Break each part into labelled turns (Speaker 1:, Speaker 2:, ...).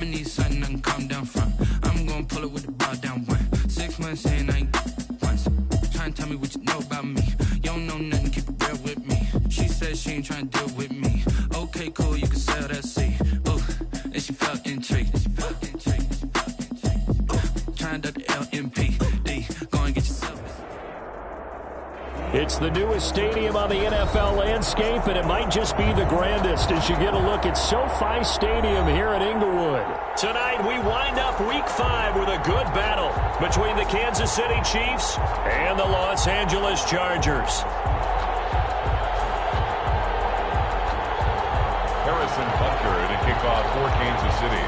Speaker 1: Need something I can calm down from. I'm gonna pull it with the ball down one. 6 months in, I ain't once. Trying to tell me what you know about me. You don't know nothing, keep it real with me. She said she ain't trying to deal with me. Okay, cool, you can sell that seat. Ooh, and she felt intrigued. Trying to duck the LMPD. Go and get yourself.
Speaker 2: It's the newest stadium on the NFL landscape, and it might just be the grandest as you get a look at SoFi Stadium here at Inglewood. Tonight, we wind up Week 5 with a good battle between the Kansas City Chiefs and the Los Angeles Chargers.
Speaker 3: Harrison Butker to kick off for Kansas City.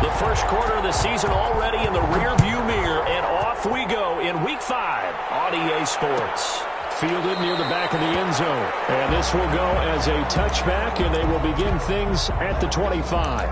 Speaker 2: The first quarter of the season already in the rearview mirror, and off we go in Week 5 on EA Sports. Fielded near the back of the end zone. And this will go as a touchback, and they will begin things at the 25.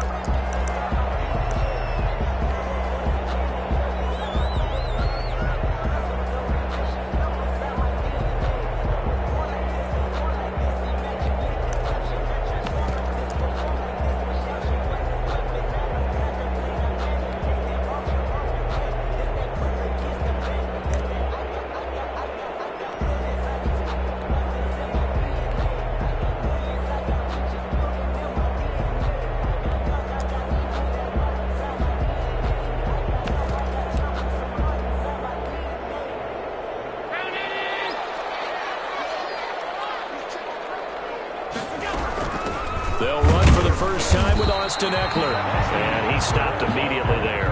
Speaker 2: They'll run for the first time with Austin Eckler. And he stopped immediately there.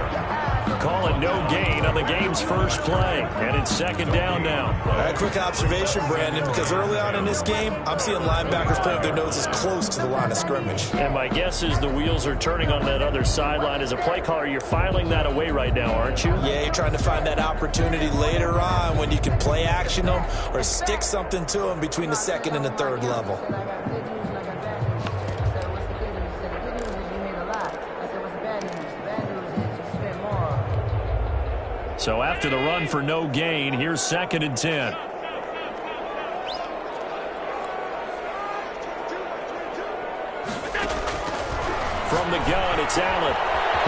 Speaker 2: Call it no gain on the game's first play. And it's second down now.
Speaker 4: A quick observation, Brandon, because early on in this game, I'm seeing linebackers putting their noses close to the line of scrimmage.
Speaker 2: And my guess is the wheels are turning on that other sideline. As a play caller, you're filing that away right now, aren't you?
Speaker 4: Yeah, you're trying to find that opportunity later on when you can play action them or stick something to them between the second and the third level.
Speaker 2: So after the run for no gain, here's second and 10. From the gun, it's Allen.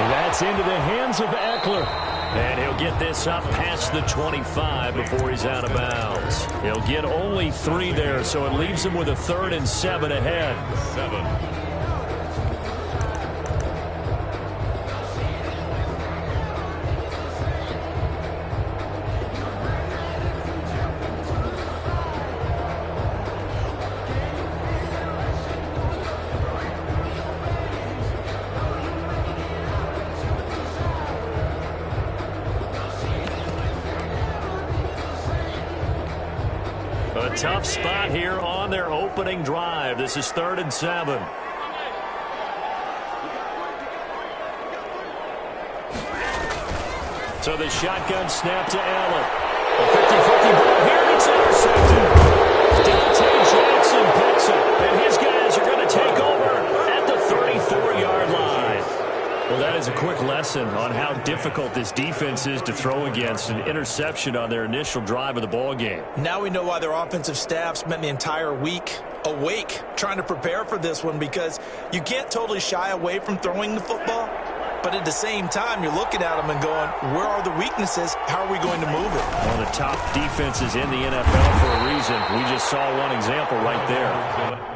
Speaker 2: That's into the hands of Eckler. And he'll get this up past the 25 before he's out of bounds. He'll get only 3 there, so it leaves him with a 3rd and 7 ahead.
Speaker 3: 7.
Speaker 2: A tough spot here on their opening drive. This is 3rd and 7. So the shotgun snap to Allen. A 50-50 ball here, and it's intercepted. Dante Jackson picks it, and his guys are going to take over at the 34-yard line. Well, that is a quick lesson on how difficult this defense is to throw against. An interception on their initial drive of the ball game.
Speaker 4: Now we know why their offensive staff spent the entire week awake trying to prepare for this one, because you can't totally shy away from throwing the football, but at the same time you're looking at them and going, where are the weaknesses? How are we going to move it?
Speaker 2: One of the top defenses in the NFL for a reason. We just saw one example right there.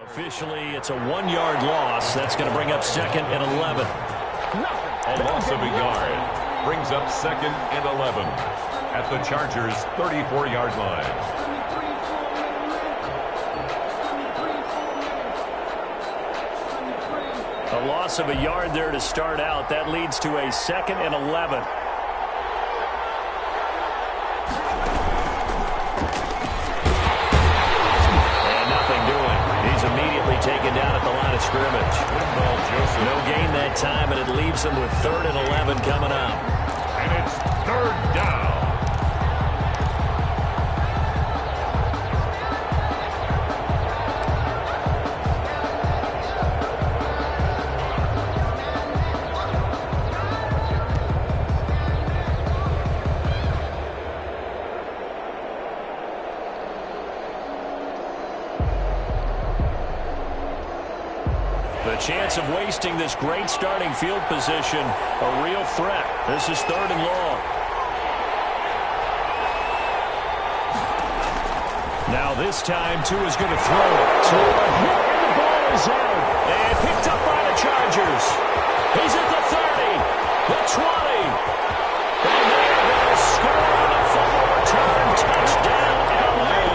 Speaker 2: Officially, it's a 1-yard loss. That's going to bring up 2nd and 11.
Speaker 3: A loss of a yard brings up 2nd and 11 at the Chargers' 34-yard line.
Speaker 2: A loss of a yard there to start out. That leads to a 2nd and 11. Taken down at the line of scrimmage. No gain that time, and it leaves them with 3rd and 11 coming up.
Speaker 3: And it's 3rd down.
Speaker 2: chance of wasting this great starting field position. A real threat. This is 3rd and long. Now this time, Tua is going to throw it. Tua, and the ball is out. And picked up by the Chargers. He's at the 30, the 20. And they're going to score on a fumble return. Touchdown, LA.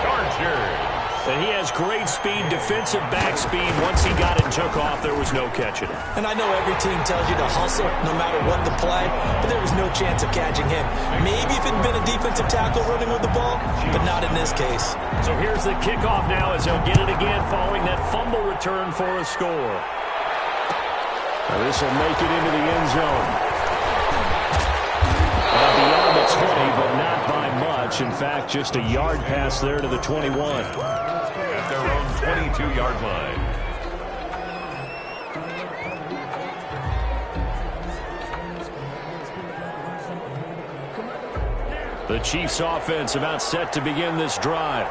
Speaker 3: Chargers.
Speaker 2: And he has great speed, defensive back speed. Once he got it and took off, there was no catching it.
Speaker 4: And I know every team tells you to hustle no matter what the play, but there was no chance of catching him. Maybe if it had been a defensive tackle running with the ball, but not in this case.
Speaker 2: So here's the kickoff now as he'll get it again following that fumble return for a score. Now this will make it into the end zone. Beyond the 20, but not by much. In fact, just a yard pass there to the 21.
Speaker 3: At their own 22-yard line.
Speaker 2: The Chiefs' offense about set to begin this drive.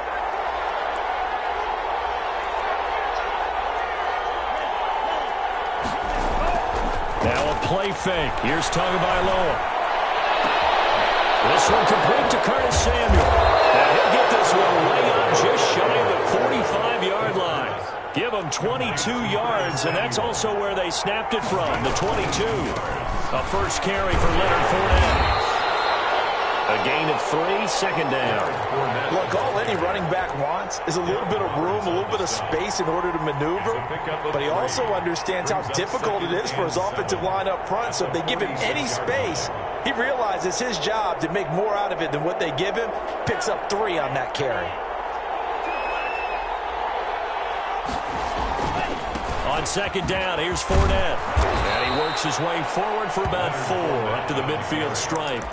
Speaker 2: Now a play fake. Here's Tagovailoa. This one complete to Curtis Samuel. Now he'll get this one way up just shy of the 45-yard line. Give him 22 yards, and that's also where they snapped it from, the 22. A first carry for Leonard Fournette. A gain of 3, 2nd down.
Speaker 4: Look, all any running back wants is a little bit of room, a little bit of space in order to maneuver. But he also understands how difficult it is for his offensive line up front. So if they give him any space, he realizes his job to make more out of it than what they give him. Picks up 3 on that carry.
Speaker 2: On 2nd down, here's Fournette. And he works his way forward for about 4 up to the midfield stripe.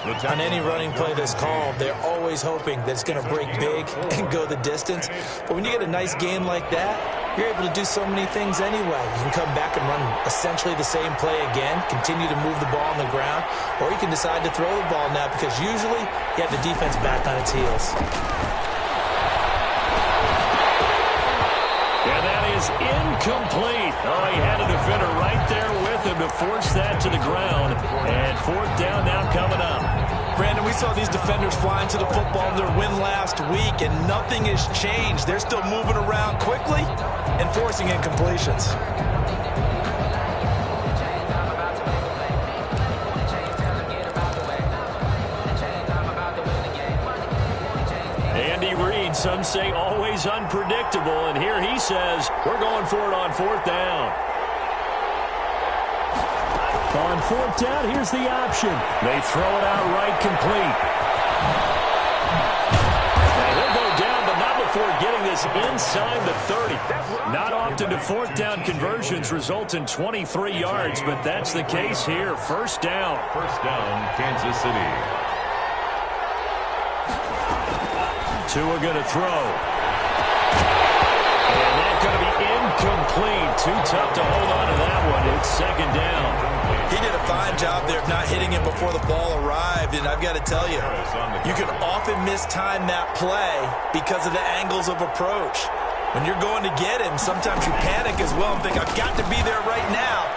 Speaker 4: On any running play that's called, they're always hoping that it's going to break big and go the distance. But when you get a nice game like that, you're able to do so many things anyway. You can come back and run essentially the same play again, continue to move the ball on the ground, or you can decide to throw the ball now because usually you have the defense back on its heels.
Speaker 2: And that is incomplete. Oh, he had a defender right there with him to force that to the ground. And 4th down now coming up.
Speaker 4: Brandon, we saw these defenders flying to the football in their win last week, and nothing has changed. They're still moving around quickly and forcing incompletions.
Speaker 2: Andy Reid, some say always unpredictable, and here he says we're going for it on 4th down. On 4th down, here's the option. They throw it out right complete. And he'll go down, but not before getting this inside the 30. Not often do 4th down conversions result in 23 yards, but that's the case here. 1st down.
Speaker 3: 1st down, Kansas City.
Speaker 2: Tua going to throw. And that's going to be incomplete. Too tough to hold on to that one. It's 2nd down.
Speaker 4: He did a fine job there of not hitting him before the ball arrived, and I've got to tell you, you can often mistime that play because of the angles of approach. When you're going to get him, sometimes you panic as well and think, I've got to be there right now.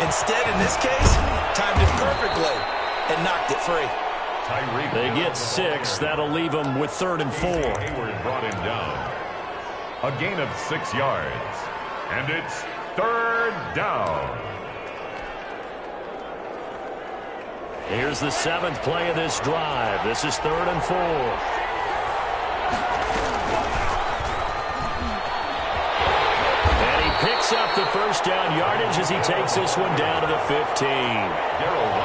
Speaker 4: Instead, in this case, timed it perfectly and knocked it free.
Speaker 2: They get 6. That'll leave them with 3rd and 4.
Speaker 3: Hayward brought him down. A gain of 6 yards. And it's 3rd down.
Speaker 2: Here's the 7th play of this drive. This is 3rd and 4. And he picks up the 1st down yardage as he takes this one down to the 15.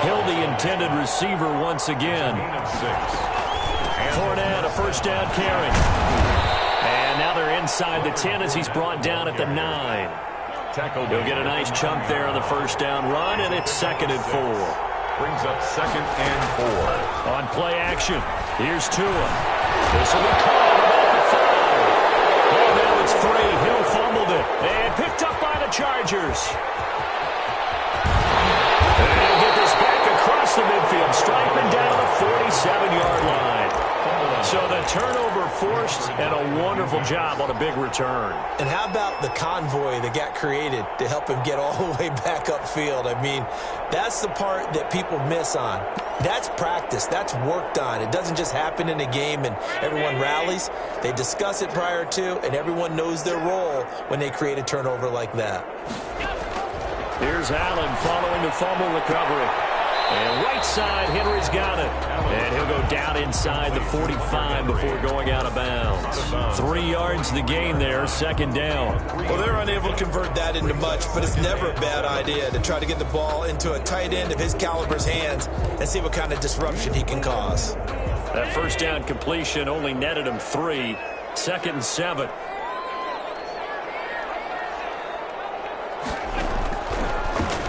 Speaker 2: Hill, the intended receiver once again. Fournette, a 1st down carry. And now they're inside the 10 as he's brought down at the 9. He'll get a nice chunk there on the 1st down run, and it's 2nd and 4.
Speaker 3: Brings up 2nd and 4.
Speaker 2: On play action, here's Tua. This will be called about the 5. Oh, now it's 3. Hill fumbled it. And picked up by the Chargers. And he'll get this back across the midfield, striping down the 47-yard line. So the turnover forced and a wonderful job on a big return.
Speaker 4: And how about the convoy that got created to help him get all the way back upfield? I mean, that's the part that people miss on. That's practice. That's worked on. It doesn't just happen in a game and everyone rallies. They discuss it prior to, and everyone knows their role when they create a turnover like that.
Speaker 2: Here's Allen following the fumble recovery. And right side, Henry's got it. And he'll go down inside the 45 before going out of bounds. 3 yards the gain there, second down.
Speaker 4: Well, they're unable to convert that into much, but it's never a bad idea to try to get the ball into a tight end of his caliber's hands and see what kind of disruption he can cause.
Speaker 2: That first down completion only netted him 3. Second and 7.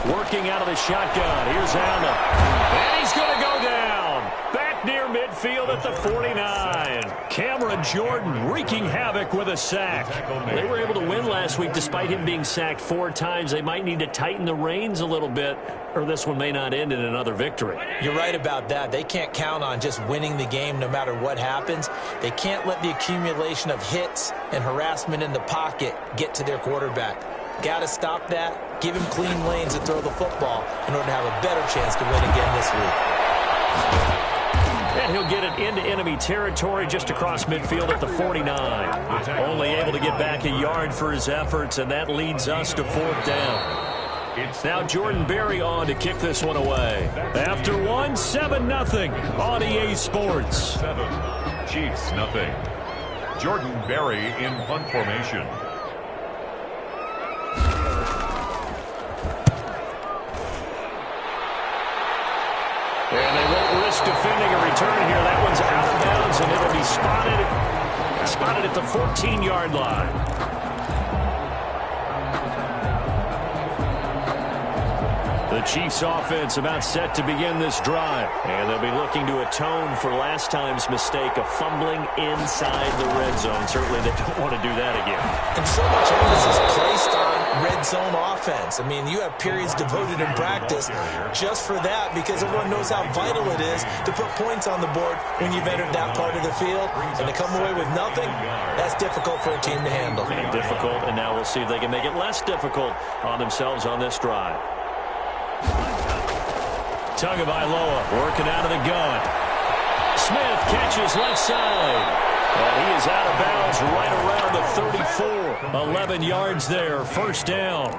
Speaker 2: Working out of the shotgun. Here's Allen. And he's going to go down. Back near midfield at the 49. Cameron Jordan wreaking havoc with a sack. They were able to win last week despite him being sacked 4 times. They might need to tighten the reins a little bit, or this one may not end in another victory.
Speaker 4: You're right about that. They can't count on just winning the game no matter what happens. They can't let the accumulation of hits and harassment in the pocket get to their quarterback. Got to stop that, give him clean lanes to throw the football in order to have a better chance to win again this week.
Speaker 2: And he'll get it into enemy territory just across midfield at the 49. Only able to get back a yard for his efforts, and that leads us to 4th down. Now Jordan Berry on to kick this one away. After 1, 7-0 on EA Sports.
Speaker 3: 7, Chiefs nothing. Jordan Berry in punt formation.
Speaker 2: And they won't risk defending a return here. That one's out of bounds, and it'll be spotted at the 14-yard line. The Chiefs offense about set to begin this drive. And they'll be looking to atone for last time's mistake of fumbling inside the red zone. Certainly they don't want to do that again.
Speaker 4: And so much emphasis placed on red zone offense. I mean, you have periods devoted in practice just for that because everyone knows how vital it is to put points on the board when you've entered that part of the field. And to come away with nothing, that's difficult for a team to handle.
Speaker 2: And difficult, and now we'll see if they can make it less difficult on themselves on this drive. Tagovailoa working out of the gun. Smith catches left side. And he is out of bounds right around the 34. 11 yards there, first down.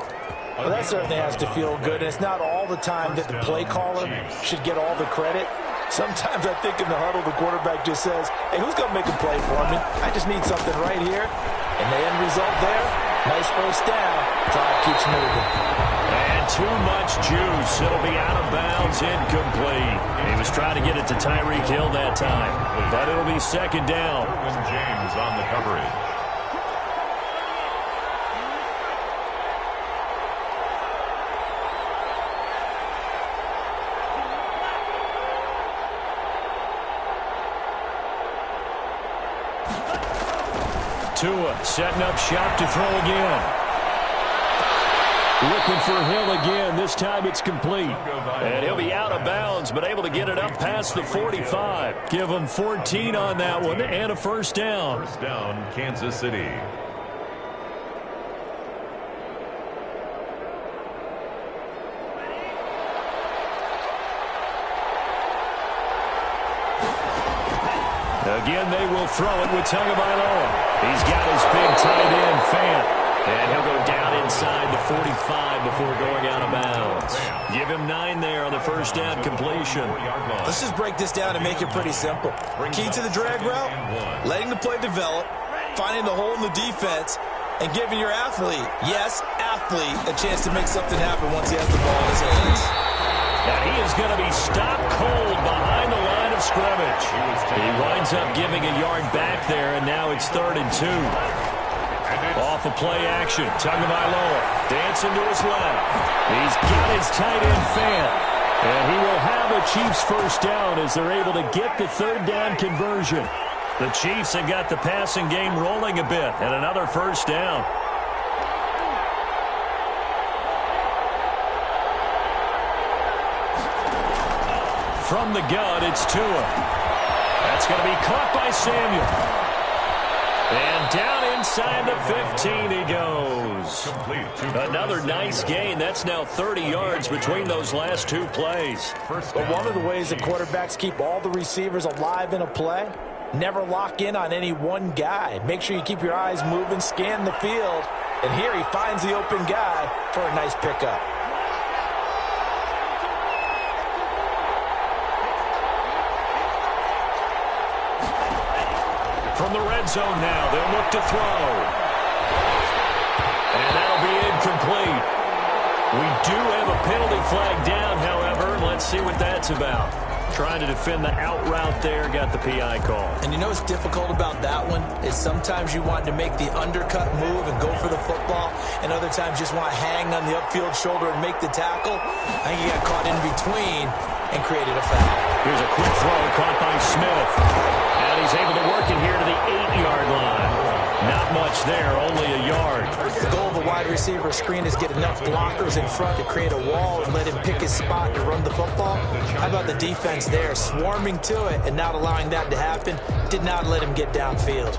Speaker 4: Well, that certainly has to feel good. And it's not all the time that the play caller should get all the credit. Sometimes I think in the huddle, the quarterback just says, hey, who's going to make a play for me? I just need something right here. And the end result there, nice first down. Clock keeps moving.
Speaker 2: And too much juice. It'll be out of bounds, incomplete. He was trying to get it to Tyreek Hill that time. But it'll be second down.
Speaker 3: James on the coverage.
Speaker 2: Tua setting up shop to throw again. Looking for Hill again. This time it's complete. And he'll be out of bounds, but able to get it up past the 45. Give him 14 on that one and a first down.
Speaker 3: First down, Kansas City.
Speaker 2: Again, they will throw it with Tagovailoa. He's got his big tight end, Fant. And he'll go down inside the 45 before going out of bounds. Give him 9 there on the first down completion.
Speaker 4: Let's just break this down and make it pretty simple. Key to the drag route, letting the play develop, finding the hole in the defense, and giving your athlete, yes, athlete, a chance to make something happen once he has the ball in his hands.
Speaker 2: And he is going to be stopped cold behind the line of scrimmage. He winds up giving a yard back there, and now it's 3rd and 2. Off of play action, Tagovailoa dancing to his left. He's got his tight end Fant. And he will have a Chiefs first down as they're able to get the 3rd down conversion. The Chiefs have got the passing game rolling a bit, and another first down. From the gun, it's Tua. That's going to be caught by Samuel. And down inside the 15 he goes. Another nice gain. That's now 30 yards between those last two plays.
Speaker 4: But one of the ways that quarterbacks keep all the receivers alive in a play, never lock in on any one guy. Make sure you keep your eyes moving, scan the field. And here he finds the open guy for a nice pickup.
Speaker 2: From the red zone now, they'll look to throw. And that'll be incomplete. We do have a penalty flag down, however. Let's see what that's about. Trying to defend the out route there, got the PI call.
Speaker 4: And you know what's difficult about that one is sometimes you want to make the undercut move and go for the football, and other times just want to hang on the upfield shoulder and make the tackle. I think he got caught in between and created a foul.
Speaker 2: Here's a quick throw caught by Smith. And he's able to work it here to the 8-yard line. Not much there, only a yard.
Speaker 4: The goal of a wide receiver screen is get enough blockers in front to create a wall and let him pick his spot to run the football. How about the defense there, swarming to it and not allowing that to happen? Did not let him get downfield.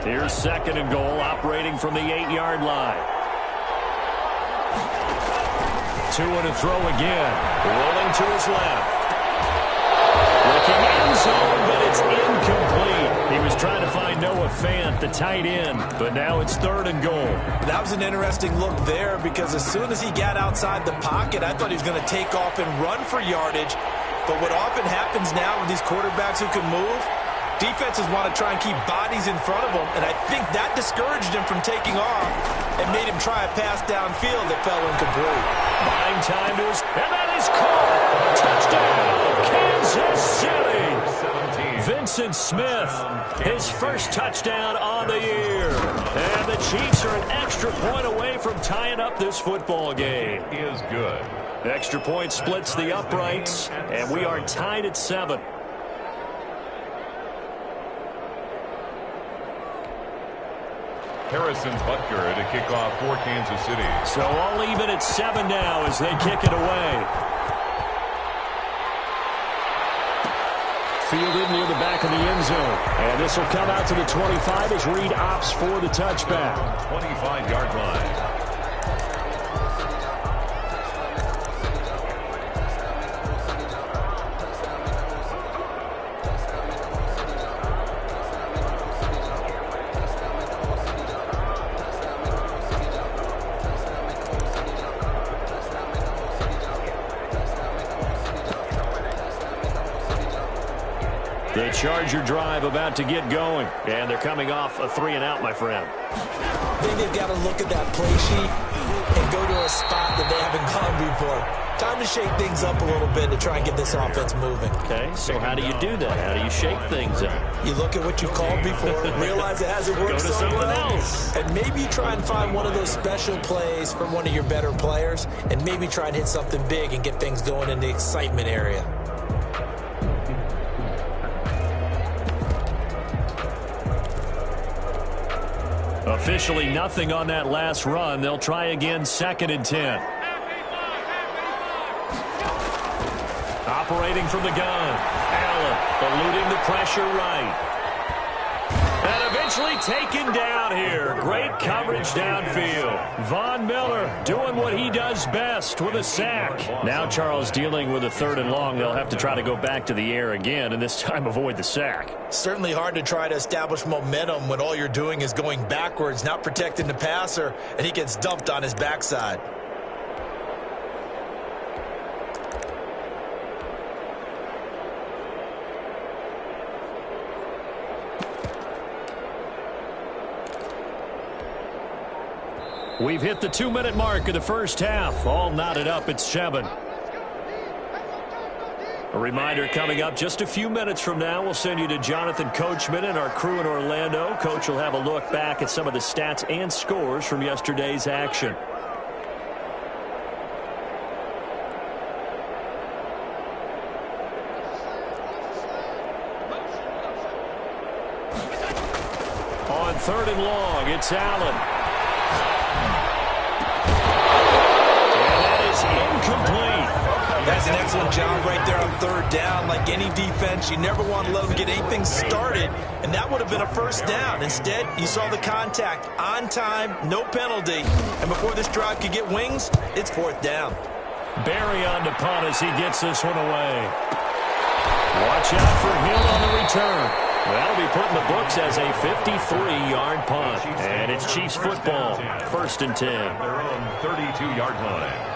Speaker 2: Here's 2nd and goal, operating from the 8-yard line. 2 and a throw again. Rolling to his left. Looking end zone, but it's incomplete. He was trying to find Noah Fant, the tight end, but now it's 3rd and goal.
Speaker 4: That was an interesting look there because as soon as he got outside the pocket, I thought he was going to take off and run for yardage. But what often happens now with these quarterbacks who can move, defenses want to try and keep bodies in front of them, and I think that discouraged him from taking off and made him try a pass downfield that fell incomplete.
Speaker 2: Buying time to his, and that is caught. Touchdown, Kansas City. Vincent Smith, his first touchdown on the year. And the Chiefs are an extra point away from tying up this football game.
Speaker 3: Is good.
Speaker 2: Extra point splits the uprights, and we are tied at 7.
Speaker 3: Harrison Butker to kick off for Kansas City.
Speaker 2: So all even at 7 now as they kick it away. Fielded near the back of the end zone. And this will come out to the 25 as Reed opts for the touchback.
Speaker 3: 25-yard line.
Speaker 2: The Charger drive about to get going. And they're coming off a 3-and-out, my friend.
Speaker 4: I think they've got to look at that play sheet and go to a spot that they haven't gone before. Time to shake things up a little bit to try and get this offense moving.
Speaker 2: Okay, so how do you do that? How do you shake things up?
Speaker 4: You look at what you've called before, realize it hasn't worked
Speaker 2: Go to
Speaker 4: so
Speaker 2: something
Speaker 4: well,
Speaker 2: else.
Speaker 4: and maybe you try and find one of those special plays from one of your better players, and maybe try and hit something big and get things going in the excitement area.
Speaker 2: Officially nothing on that last run. They'll try again, 2nd and 10. Operating from the gun. Allen eluding the pressure right. And eventually taken down here. Great coverage downfield. Von Miller doing what he does best with a sack. Now Charles dealing with a 3rd and long. They'll have to try to go back to the air again and this time avoid the sack.
Speaker 4: Certainly hard to try to establish momentum when all you're doing is going backwards, not protecting the passer, and he gets dumped on his backside.
Speaker 2: We've hit the 2-minute mark of the first half. All knotted up at 7. A reminder coming up just a few minutes from now. We'll send you to Jonathan Coachman and our crew in Orlando. Coach will have a look back at some of the stats and scores from yesterday's action. On 3rd and long, it's Allen.
Speaker 4: That's an excellent excellent job right there on third down. Like any defense, you never want to let them get anything started, and that would have been a first down. Instead, you saw the contact on time, no penalty, and before this drive could get wings, it's fourth down.
Speaker 2: Barry on to punt as he gets this one away. Watch out for Hill on the return. That'll be put in the books as a 53-yard punt. And it's Chiefs football, first and 10.
Speaker 3: Their own 32-yard line.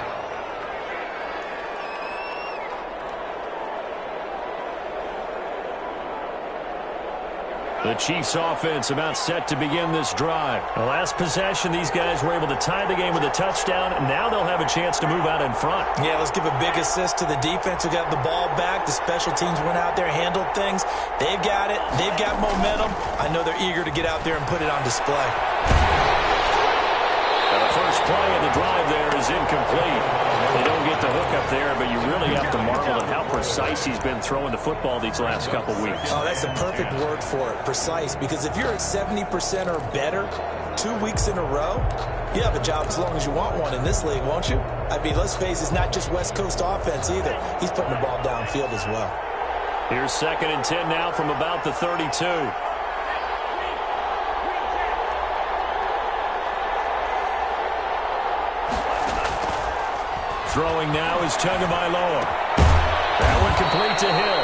Speaker 2: The Chiefs offense about set to begin this drive. The last possession, these guys were able to tie the game with a touchdown, and now they'll have a chance to move out in front.
Speaker 4: Yeah, let's give a big assist to the defense who got the ball back. The special teams went out there, handled things. They've got it. They've got momentum. I know they're eager to get out there and put it on display.
Speaker 2: Now the first play of the drive there is incomplete. They don't get the hook up there, but you really have to marvel at how precise he's been throwing the football these last couple weeks.
Speaker 4: Oh, that's the perfect word for it, precise, because if you're at 70% or better 2 weeks in a row, you have a job as long as you want one in this league, won't you? I mean, let's face it, it's not just West Coast offense either. He's putting the ball downfield as well.
Speaker 2: Here's second and 10 now from about the 32. Throwing now is Tagovailoa. That one complete to Hill.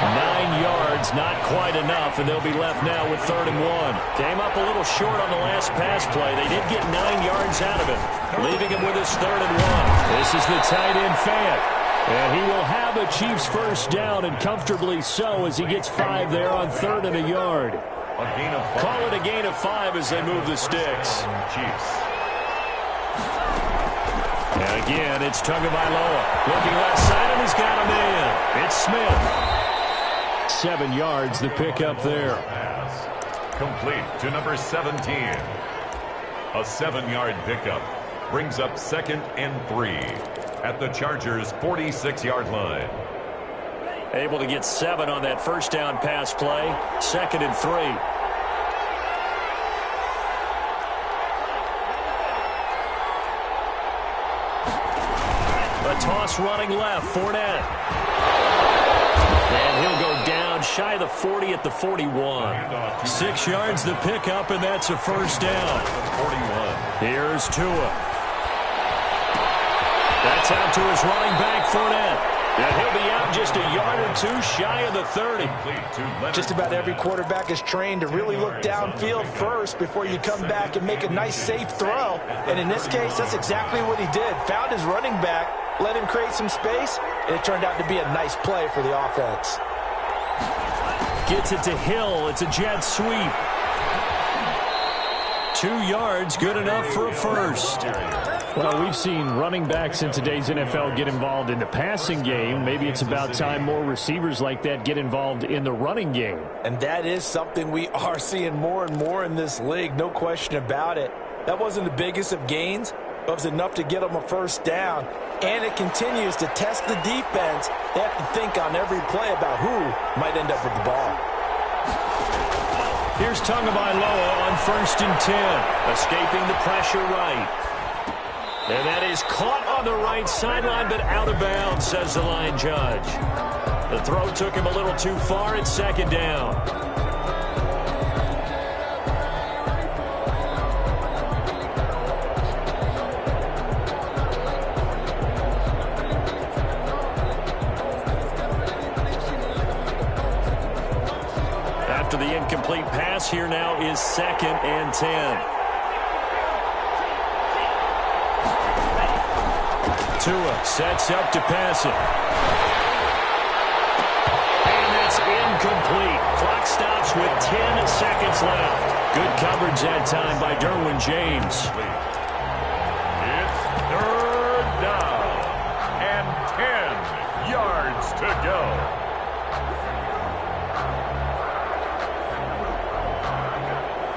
Speaker 2: 9 yards, not quite enough, and they'll be left now with 3rd and 1. Came up a little short on the last pass play. They did get 9 yards out of it, leaving him with his 3rd and 1. This is the tight end Fant, and he will have a Chiefs first down, and comfortably so, as he gets 5 there on 3rd and a yard.
Speaker 3: A gain of 5.
Speaker 2: Call it a gain of 5 as they move the sticks.
Speaker 3: Chiefs.
Speaker 2: And again, it's Tagovailoa. Looking left side, and he's got him in. It's Smith. 7 yards, the pickup there.
Speaker 3: Pass. Complete to number 17. A 7-yard pickup brings up 2nd and 3 at the Chargers' 46-yard line.
Speaker 2: Able to get 7 on that first down pass play. 2nd and 3. Toss running left, Fournette. And he'll go down shy of the 40 at the 41. 6 yards the pickup, and that's a first down.
Speaker 3: 41.
Speaker 2: Here's Tua. That's out to his running back, Fournette. And he'll be out just a yard or 2 shy of the 30.
Speaker 4: Just about every quarterback is trained to really look downfield first before you come back and make a nice, safe throw. And in this case, that's exactly what he did. Found his running back, let him create some space, and it turned out to be a nice play for the offense.
Speaker 2: Gets it to Hill. It's a jet sweep. 2 yards, good enough for a first. Well, we've seen running backs in today's NFL get involved in the passing game. Maybe it's about time more receivers like that get involved in the running game.
Speaker 4: And that is something we are seeing more and more in this league, no question about it. That wasn't the biggest of gains, but it was enough to get them a first down. And it continues to test the defense. They have to think on every play about who might end up with the ball.
Speaker 2: Here's Tagovailoa on 1st and 10. Escaping the pressure right. And that is caught on the right sideline, but out of bounds, says the line judge. The throw took him a little too far. It's 2nd down. After the incomplete pass, here now is 2nd and 10. Tua sets up to pass it. And it's incomplete. Clock stops with 10 seconds left. Good coverage that time by Derwin James.
Speaker 3: It's 3rd down and 10 yards to go.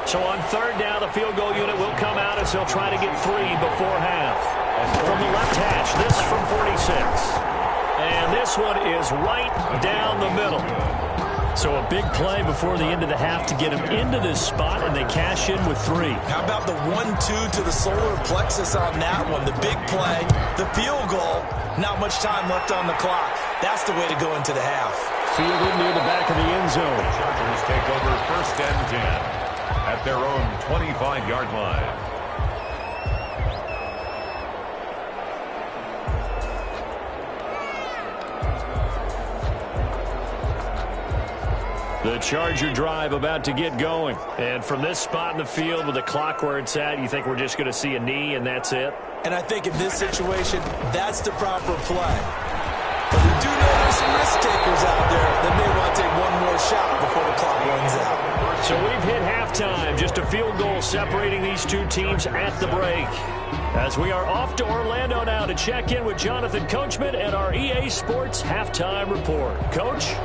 Speaker 2: So on 3rd down, the field goal unit will come out as they'll try to get 3 before half. From the left hash, this from 46. And this one is right down the middle. So a big play before the end of the half to get them into this spot, and they cash in with 3.
Speaker 4: How about the 1-2 to the solar plexus on that one? The big play, the field goal, not much time left on the clock. That's the way to go into the half.
Speaker 2: Fielded near the back of the end zone.
Speaker 3: The Chargers take over 1st and 10 at their own 25-yard line.
Speaker 2: The Charger drive about to get going. And from this spot in the field with the clock where it's at, you think we're just going to see a knee and that's it?
Speaker 4: And I think in this situation, that's the proper play. But we do know there's some risk takers out there that may want to take one more shot before the clock runs out.
Speaker 2: So we've hit halftime. Just a field goal separating these two teams at the break. As we are off to Orlando now to check in with Jonathan Coachman and our EA Sports Halftime Report. Coach?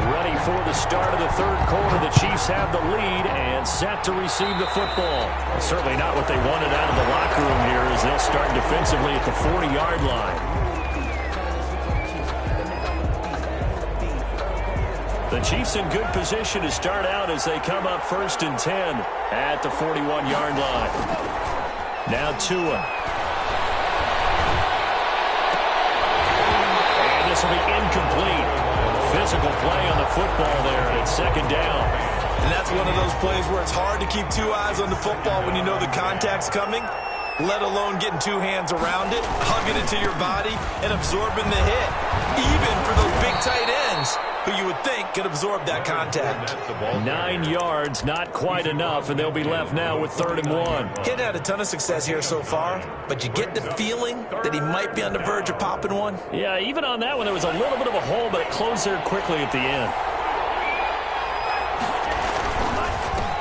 Speaker 2: Ready for the start of the 3rd quarter. The Chiefs have the lead and set to receive the football. Certainly not what they wanted out of the locker room here as they'll start defensively at the 40-yard line. The Chiefs in good position to start out as they come up 1st and 10 at the 41-yard line. Now Tua. And this will be incomplete. Physical play on the football there, and it's 2nd down.
Speaker 4: And that's one of those plays where it's hard to keep 2 eyes on the football when you know the contact's coming, let alone getting 2 hands around it, hugging it to your body, and absorbing the hit. Even for those big tight ends, who you would think could absorb that contact.
Speaker 2: 9 yards, not quite enough, and they'll be left now with 3rd and 1.
Speaker 4: He'd had a ton of success here so far, but you get the feeling that he might be on the verge of popping one.
Speaker 2: Yeah, even on that one, there was a little bit of a hole, but it closed there quickly at the end.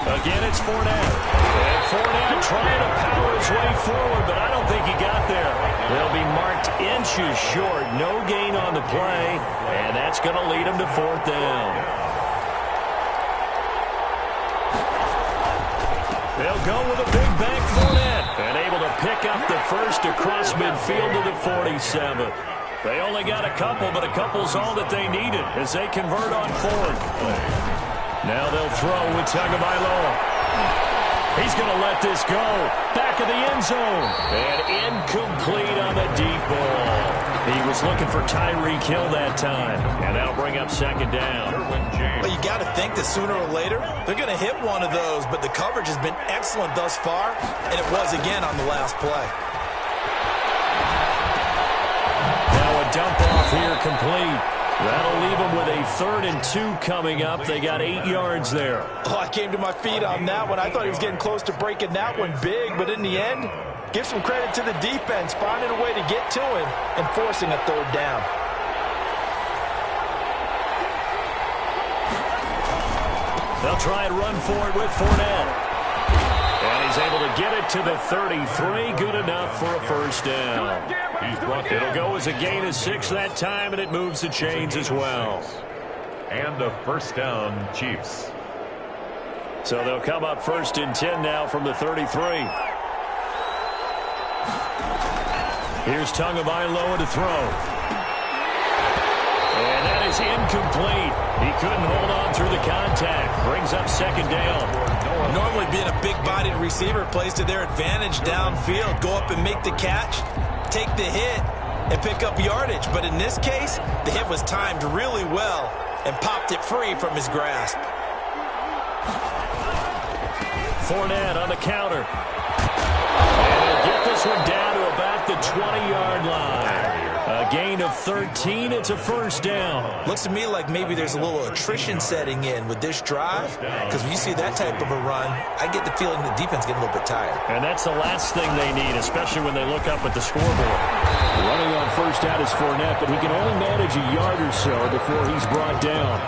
Speaker 2: Again, it's Fournette. And Fournette trying to power his way forward, but I don't think he got there. They'll be marked inches short. No gain on the play, and that's going to lead him to 4th down. They'll go with a big bank Fournette, and able to pick up the first across midfield to the 47. They only got a couple, but a couple's all that they needed as they convert on 4th. Now they'll throw with Tagovailoa. He's going to let this go. Back of the end zone. And incomplete on the deep ball. He was looking for Tyreek Hill that time. And that'll bring up 2nd down.
Speaker 4: Well, you got to think that sooner or later, they're going to hit one of those. But the coverage has been excellent thus far. And it was again on the last play.
Speaker 2: Now a dump off here complete. That'll leave them with a 3rd and 2 coming up. They got 8 yards there.
Speaker 4: Oh, I came to my feet on that one. I thought he was getting close to breaking that one big, but in the end, give some credit to the defense, finding a way to get to him and forcing a 3rd down.
Speaker 2: They'll try and run for it with Fournette. And he's able to get it to the 33. Good enough for a 1st down. It'll go as a gain of 6 that time, and it moves the chains as well.
Speaker 3: And a 1st down, Chiefs.
Speaker 2: So they'll come up 1st and 10 now from the 33. Here's Tagovailoa to throw. And that is incomplete. He couldn't hold on through the contact. Brings up 2nd down.
Speaker 4: Normally being a big-bodied receiver plays to their advantage downfield. Go up and make the catch, take the hit, and pick up yardage. But in this case, the hit was timed really well and popped it free from his grasp.
Speaker 2: Fournette on the counter. And he'll get this one down to about the 20-yard line. A gain of 13. It's a 1st down.
Speaker 4: Looks to me like maybe there's a little attrition setting in with this drive, because when you see that type of a run, I get the feeling the defense getting a little bit tired.
Speaker 2: And that's the last thing they need, especially when they look up at the scoreboard. Running on 1st out is Fournette, but he can only manage a yard or so before he's brought down.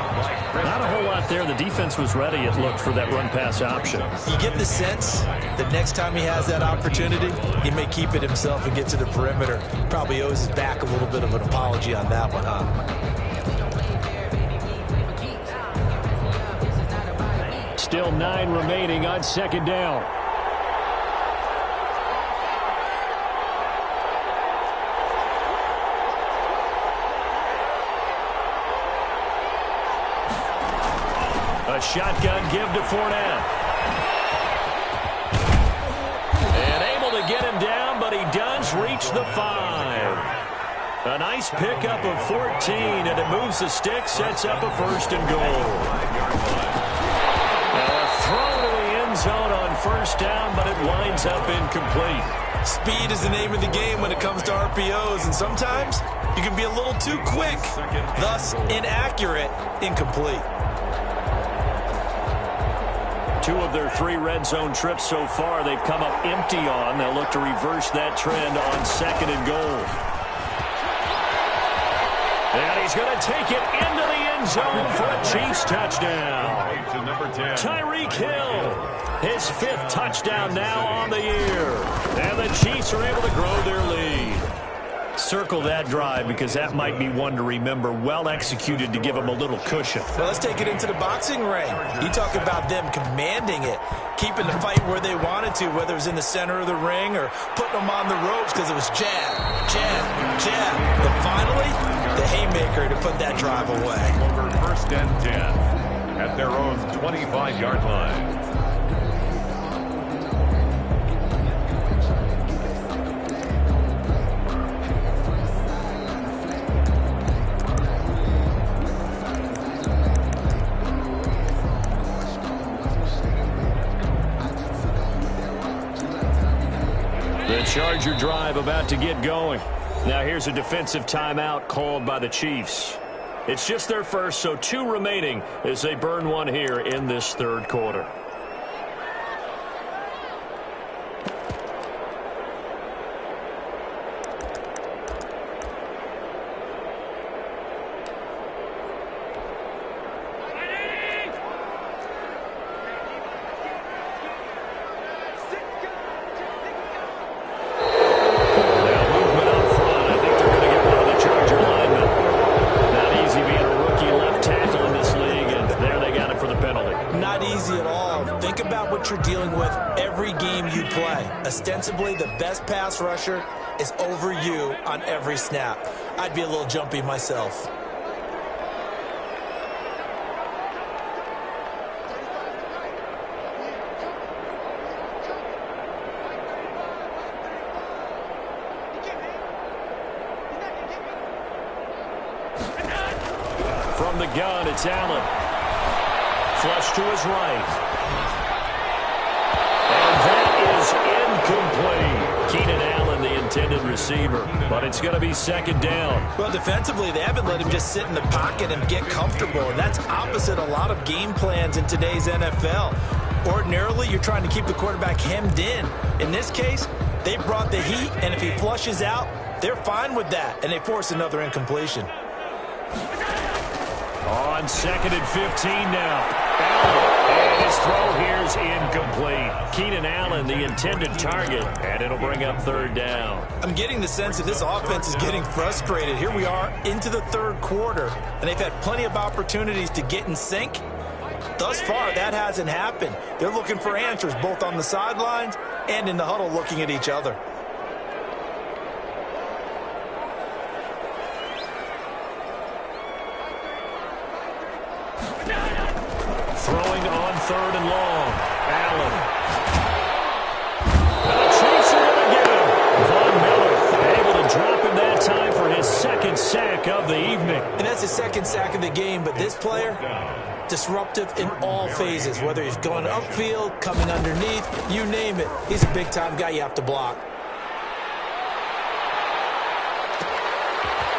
Speaker 2: Not a whole lot there. The defense was ready, it looked, for that run-pass option.
Speaker 4: You get the sense that next time he has that opportunity, he may keep it himself and get to the perimeter. Probably owes his back a little bit of an apology on that one, huh?
Speaker 2: Still 9 remaining on 2nd down. a shotgun give to Fournette. And able to get him down, but he does reach the 5. A nice pickup of 14, and it moves the stick, sets up a 1st and goal. Now a throw to the end zone on 1st down, but it winds up incomplete.
Speaker 4: Speed is the name of the game when it comes to RPOs, and sometimes you can be a little too quick, thus inaccurate, incomplete.
Speaker 2: 2 of their 3 red zone trips so far they've come up empty on. They'll look to reverse that trend on 2nd and goal. And he's going to take it into the end zone for a Chiefs touchdown. Tyreek Hill, his 5th touchdown now on the year. And the Chiefs are able to grow their lead. Circle that drive because that might be one to remember. Well executed to give them a little cushion.
Speaker 4: Well, let's take it into the boxing ring. You talk about them commanding it, keeping the fight where they wanted to, whether it was in the center of the ring or putting them on the ropes because it was jab, jab, jab. But finally, the haymaker to put that drive away.
Speaker 3: Over 1st and 10 at their own 25-yard line.
Speaker 2: The Charger drive about to get going. Now here's a defensive timeout called by the Chiefs. It's just their first, so 2 remaining as they burn one here in this 3rd quarter.
Speaker 4: Ostensibly, the best pass rusher is over you on every snap. I'd be a little jumpy myself.
Speaker 2: From the gun, it's Allen. Flush to his right. Incomplete. Keenan Allen, the intended receiver, but it's going to be 2nd down.
Speaker 4: Well, defensively, they haven't let him just sit in the pocket and get comfortable, and that's opposite a lot of game plans in today's NFL. Ordinarily, you're trying to keep the quarterback hemmed in. In this case, they brought the heat, and if he flushes out, they're fine with that, and they force another incompletion.
Speaker 2: On 2nd and 15 now. And his throw here is incomplete. Keenan Allen, the intended target, and it'll bring up 3rd down.
Speaker 4: I'm getting the sense that this offense is getting frustrated. Here we are into the 3rd quarter, and they've had plenty of opportunities to get in sync. Thus far, that hasn't happened. They're looking for answers both on the sidelines and in the huddle looking at each other.
Speaker 2: Throwing on 3rd and long. Allen. And the Chiefs are going to get him. Von Miller able to drop him that time for his 2nd sack of the evening.
Speaker 4: And that's his 2nd sack of the game, but this player, disruptive in all phases, whether he's going upfield, coming underneath, you name it. He's a big-time guy you have to block.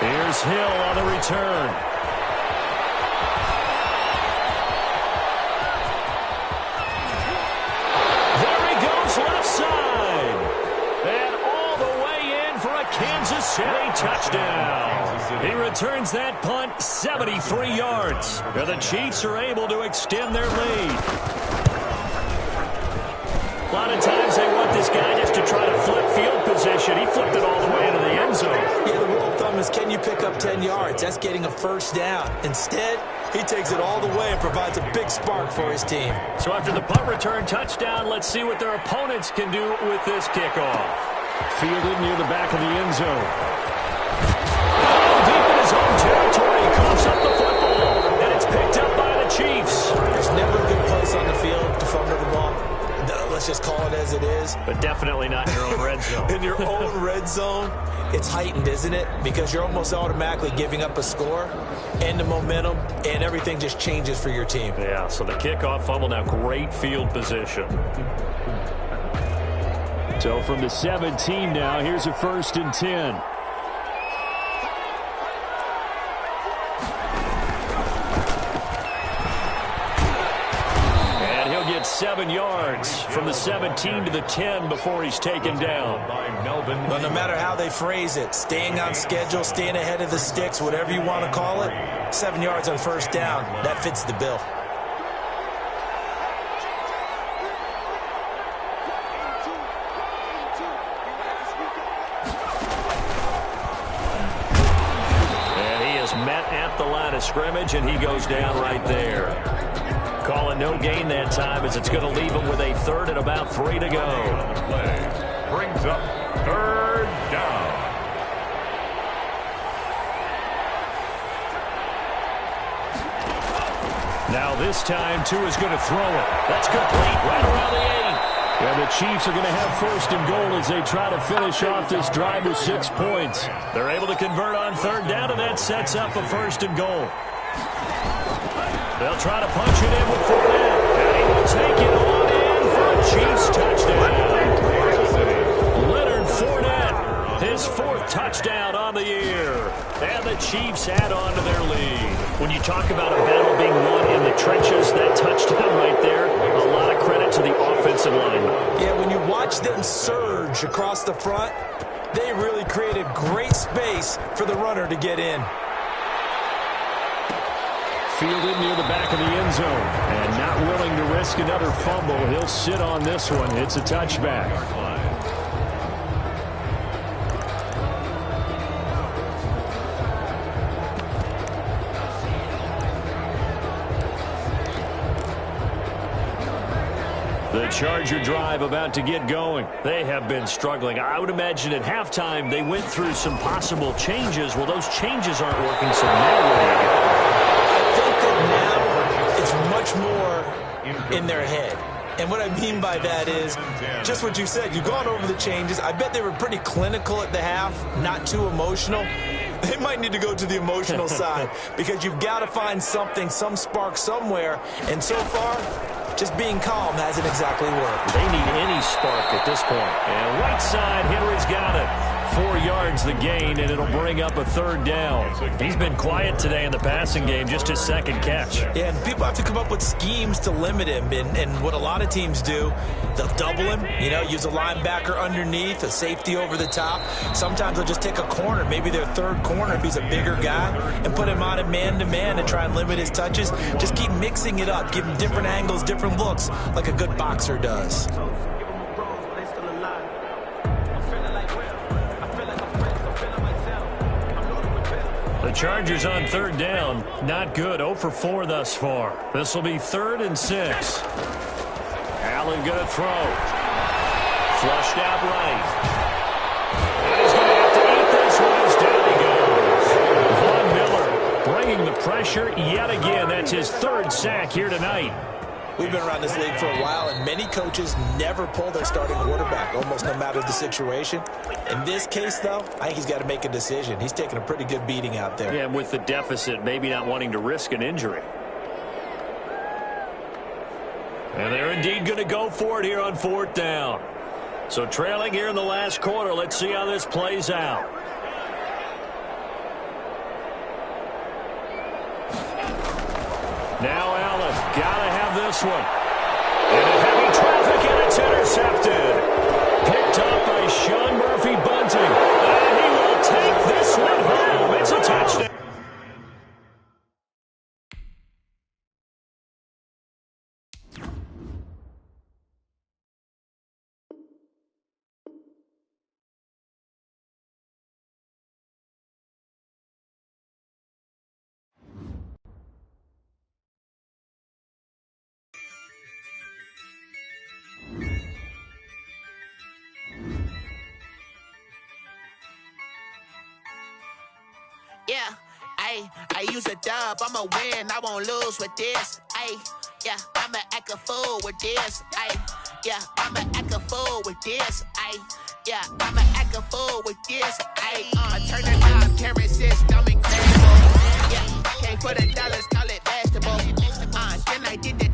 Speaker 2: Here's Hill on the return. Kansas City touchdown. He returns that punt 73 yards. And the Chiefs are able to extend their lead. A lot of times they want this guy just to try to flip field position. He flipped it all the way into the end zone.
Speaker 4: Yeah, the rule of thumb is, can you pick up 10 yards? That's getting a 1st down. Instead, he takes it all the way and provides a big spark for his team.
Speaker 2: So after the punt return touchdown, let's see what their opponents can do with this kickoff. Fielded near the back of the end zone. Deep in his own territory, coughs up the football, and it's picked up by the Chiefs.
Speaker 4: There's never a good place on the field to fumble the ball. Let's just call it as it is.
Speaker 2: But definitely not in your own red zone.
Speaker 4: In your own red zone, it's heightened, isn't it? Because you're almost automatically giving up a score and the momentum, and everything just changes for your team.
Speaker 2: Yeah, so the kickoff fumble, now great field position. So from the 17 now, here's a 1st and 10. And he'll get 7 yards from the 17 to the 10 before he's taken down.
Speaker 4: Well, no matter how they phrase it, staying on schedule, staying ahead of the sticks, whatever you want to call it, 7 yards on 1st down, that fits the bill.
Speaker 2: Met at the line of scrimmage, and he goes down right there. Calling no gain that time, as it's going to leave him with a 3rd and about 3 to go.
Speaker 3: Brings up 3rd down.
Speaker 2: Now this time, Tua's going to throw it. That's complete right around the 8. And the Chiefs are going to have 1st and goal as they try to finish off this drive with 6 points. They're able to convert on 3rd down, and that sets up a 1st and goal. They'll try to punch it in with Fournette. And he will take it on in for a Chiefs touchdown. Leonard Fournette, his 4th touchdown on the year. And the Chiefs add on to their lead. When you talk about a battle being won in the trenches, that touchdown right there, a lot of credit to the offensive line.
Speaker 4: Yeah, when you watch them surge across the front, they really created great space for the runner to get in.
Speaker 2: Fielded near the back of the end zone. And not willing to risk another fumble. He'll sit on this one. It's a touchback. The Charger drive about to get going. They have been struggling. I would imagine at halftime they went through some possible changes. Well, those changes aren't working, so now what do you got?
Speaker 4: I think that now it's much more in their head. And what I mean by that is just what you said. You've gone over the changes. I bet they were pretty clinical at the half, not too emotional. They might need to go to the emotional side because you've got to find something, some spark somewhere. And so far, just being calm hasn't exactly worked.
Speaker 2: They need any spark at this point. And right side, Henry's got it. 4 yards the gain, and it'll bring up a 3rd down. He's been quiet today in the passing game, just his 2nd catch.
Speaker 4: Yeah, and people have to come up with schemes to limit him. And what a lot of teams do, they'll double him, use a linebacker underneath, a safety over the top. Sometimes they'll just take a corner, maybe their 3rd corner if he's a bigger guy, and put him on a man-to-man to try and limit his touches. Just keep mixing it up, give him different angles, different looks, like a good boxer does.
Speaker 2: The Chargers on 3rd down, not good, 0 for 4 thus far. This will be 3rd and 6. Allen going to throw. Flushed out right. And he's going to have to eat this one as down he goes. Von Miller bringing the pressure yet again. That's his 3rd sack here tonight.
Speaker 4: We've been around this league for a while, and many coaches never pull their starting quarterback, almost no matter the situation. In this case, though, I think he's got to make a decision. He's taking a pretty good beating out there.
Speaker 2: Yeah, and with the deficit, maybe not wanting to risk an injury. And they're indeed going to go for it here on 4th down. So trailing here in the last quarter, let's see how this plays out. Now Allen, gotta have this one. Into heavy traffic, and it's intercepted. Picked up by Sean Murphy Bunting. And he will take this one home. It's a touchdown.
Speaker 5: I use a dub, I'ma win, I won't lose with this. Yeah, I'ma act a fool with this. Yeah, I'ma act a fool with this. Yeah, I'ma act a fool with this. Turn the knob, camera system incredible. Yeah, came for the dollars, call it vegetable. Then I did the